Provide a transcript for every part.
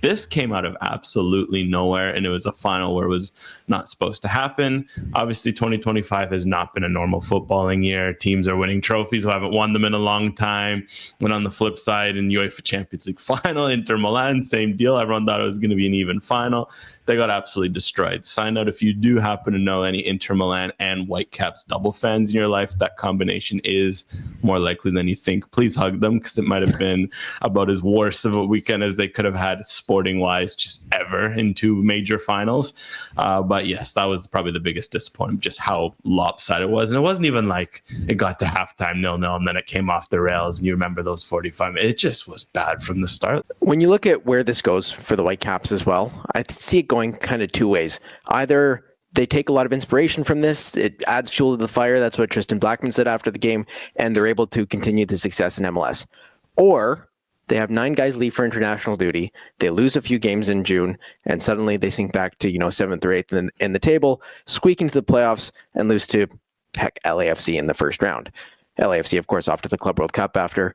This came out of absolutely nowhere, and it was a final where it was not supposed to happen. Obviously, 2025 has not been a normal footballing year. Teams are winning trophies who haven't won them in a long time. When on the flip side, in UEFA Champions League final, Inter Milan, same deal. Everyone thought it was going to be an even final. They got absolutely destroyed. Sign out if you do happen to know any Inter Milan and Whitecaps double fans in your life. That combination is more likely than you think. Please hug them, because it might have been about as worse of a weekend as they could have had sporting-wise just ever in two major finals. But yes, that was probably the biggest disappointment, just how lopsided it was. And it wasn't even like it got to halftime 0-0 and then it came off the rails and you remember those 45 minutes. It just was bad from the start. When you look at where this goes for the Whitecaps as well, I see it going kind of two ways. Either they take a lot of inspiration from this, it adds fuel to the fire. That's what Tristan Blackman said after the game, and they're able to continue the success in MLS. Or they have 9 guys leave for international duty. They lose a few games in June, and suddenly they sink back to 7th or 8th in the table, squeak into the playoffs, and lose to LAFC in the first round. LAFC, of course, off to the Club World Cup after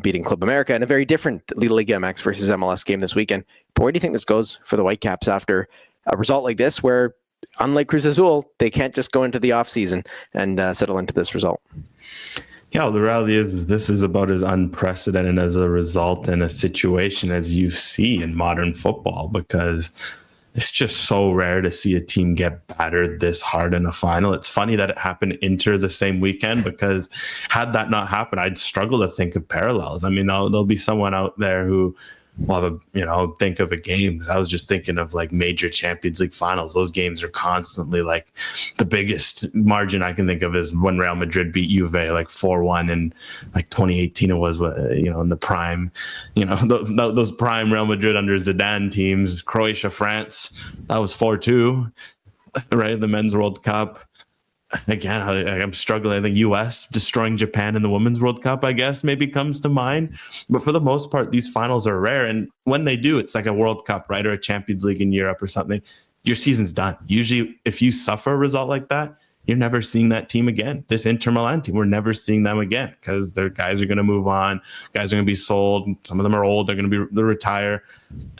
beating Club America in a very different Liga MX versus MLS game this weekend. But where do you think this goes for the Whitecaps after a result like this, where, unlike Cruz Azul, they can't just go into the offseason and settle into this result? Yeah, well, the reality is this is about as unprecedented as a result in a situation as you see in modern football, because it's just so rare to see a team get battered this hard in a final. It's funny that it happened Inter the same weekend, because had that not happened, I'd struggle to think of parallels. I mean, there'll be someone out there who will have think of a game. I was just thinking of like major Champions League finals. Those games are constantly like, the biggest margin I can think of is when Real Madrid beat Juve like 4-1 in like 2018. It was, in the prime, those prime Real Madrid under Zidane teams. Croatia, France, that was 4-2, right? The Men's World Cup. Again, I'm struggling. I think U.S. destroying Japan in the Women's World Cup, I guess, maybe comes to mind. But for the most part, these finals are rare. And when they do, it's like a World Cup, right? Or a Champions League in Europe or something. Your season's done. Usually, if you suffer a result like that, you're never seeing that team again. This Inter Milan team, we're never seeing them again, because their guys are going to move on. Guys are going to be sold. Some of them are old. They'll retire.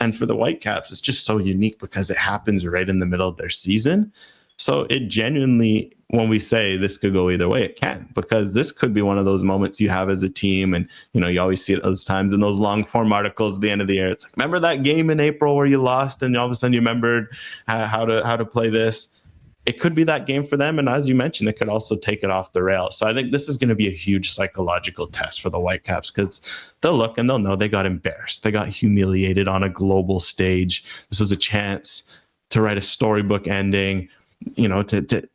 And for the Whitecaps, it's just so unique because it happens right in the middle of their season. So it genuinely, when we say this could go either way, it can, because this could be one of those moments you have as a team. And, you always see it those times in those long form articles at the end of the year. It's like, remember that game in April where you lost and all of a sudden you remembered how to play this. It could be that game for them. And as you mentioned, it could also take it off the rails. So I think this is going to be a huge psychological test for the Whitecaps, because they'll look and they'll know they got embarrassed. They got humiliated on a global stage. This was a chance to write a storybook ending, to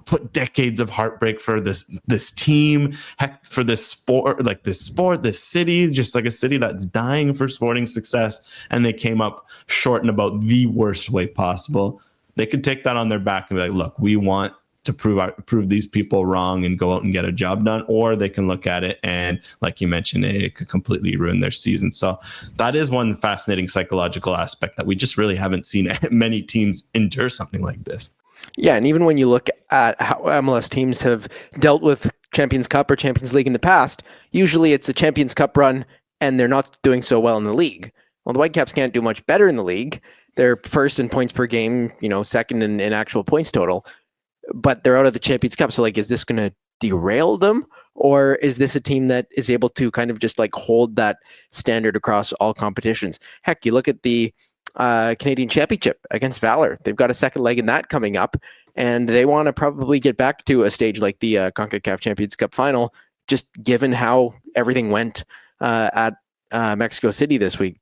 put decades of heartbreak for this team, heck, for this sport, this city, just like a city that's dying for sporting success. And they came up short in about the worst way possible. They could take that on their back and be like, look, we want to prove these people wrong and go out and get a job done. Or they can look at it and, like you mentioned, it could completely ruin their season. So that is one fascinating psychological aspect that we just really haven't seen many teams endure something like this. Yeah, and even when you look at how MLS teams have dealt with Champions Cup or Champions League in the past, usually it's a Champions Cup run and they're not doing so well in the league. Well, the Whitecaps can't do much better in the league. They're first in points per game, second in actual points total, but they're out of the Champions Cup. So, is this going to derail them? Or is this a team that is able to kind of just hold that standard across all competitions? Heck, you look at the Canadian Championship against Valor. They've got a second leg in that coming up, and they want to probably get back to a stage like the CONCACAF Champions Cup final, just given how everything went at Mexico City this week.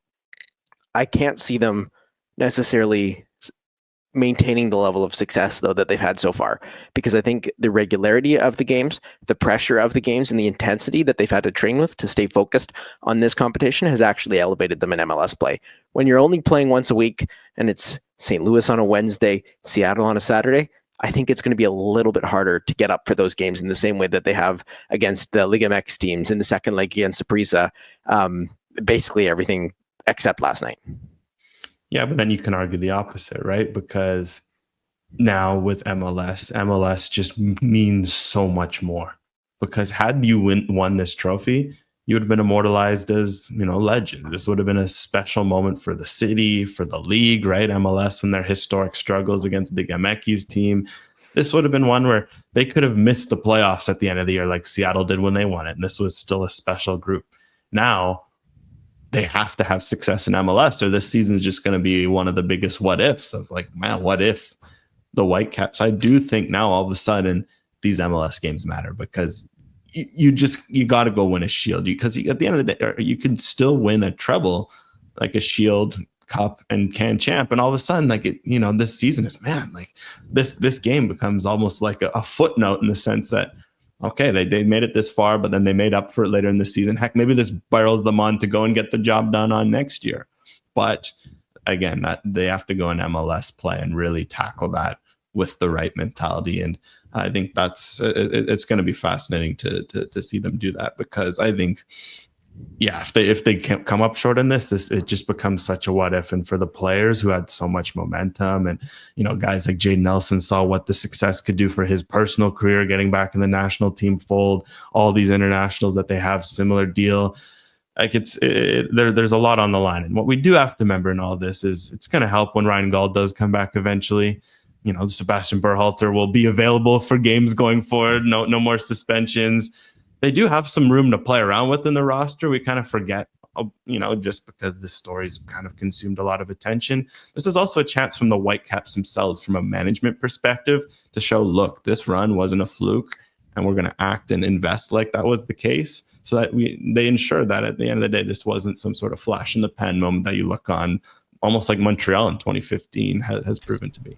I can't see them necessarily maintaining the level of success, though, that they've had so far, because I think the regularity of the games, the pressure of the games, and the intensity that they've had to train with to stay focused on this competition has actually elevated them in MLS play. When you're only playing once a week and it's St. Louis on a Wednesday, Seattle on a Saturday, I think it's going to be a little bit harder to get up for those games in the same way that they have against the Liga MX teams in the second leg against Saprissa, basically everything except last night. Yeah, but then you can argue the opposite, right? Because now with MLS just means so much more. Because had you won this trophy, you would have been immortalized as, legend. This would have been a special moment for the city, for the league, right? MLS and their historic struggles against the Gameki's team. This would have been one where they could have missed the playoffs at the end of the year like Seattle did when they won it. And this was still a special group. Now, they have to have success in MLS, or this season is just going to be one of the biggest what ifs of like, man, what if the Whitecaps? I do think now all of a sudden these MLS games matter, because you got to go win a Shield, because at the end of the day, you can still win a treble, like a Shield, Cup, and Can Champ, and all of a sudden, like this season is, man, like this game becomes almost like a footnote in the sense that, okay, they made it this far, but then they made up for it later in the season. Heck, maybe this barrels them on to go and get the job done on next year. But again, that they have to go in MLS play and really tackle that with the right mentality. And I think it's going to be fascinating to see them do that, because I think, yeah, if they can't come up short in this, it just becomes such a what if. And for the players who had so much momentum, and guys like Jayden Nelson saw what the success could do for his personal career, getting back in the national team fold, all these internationals that they have, similar deal. Like there's a lot on the line. And what we do have to remember in all this is it's going to help when Ryan Gaul does come back eventually. Sebastian Berhalter will be available for games going forward. No more suspensions. They do have some room to play around with in the roster. We kind of forget, just because this story's kind of consumed a lot of attention. This is also a chance from the Whitecaps themselves, from a management perspective, to show, look, this run wasn't a fluke, and we're going to act and invest like that was the case, so that they ensure that at the end of the day, this wasn't some sort of flash in the pan moment that you look on, almost like Montreal in 2015 has proven to be.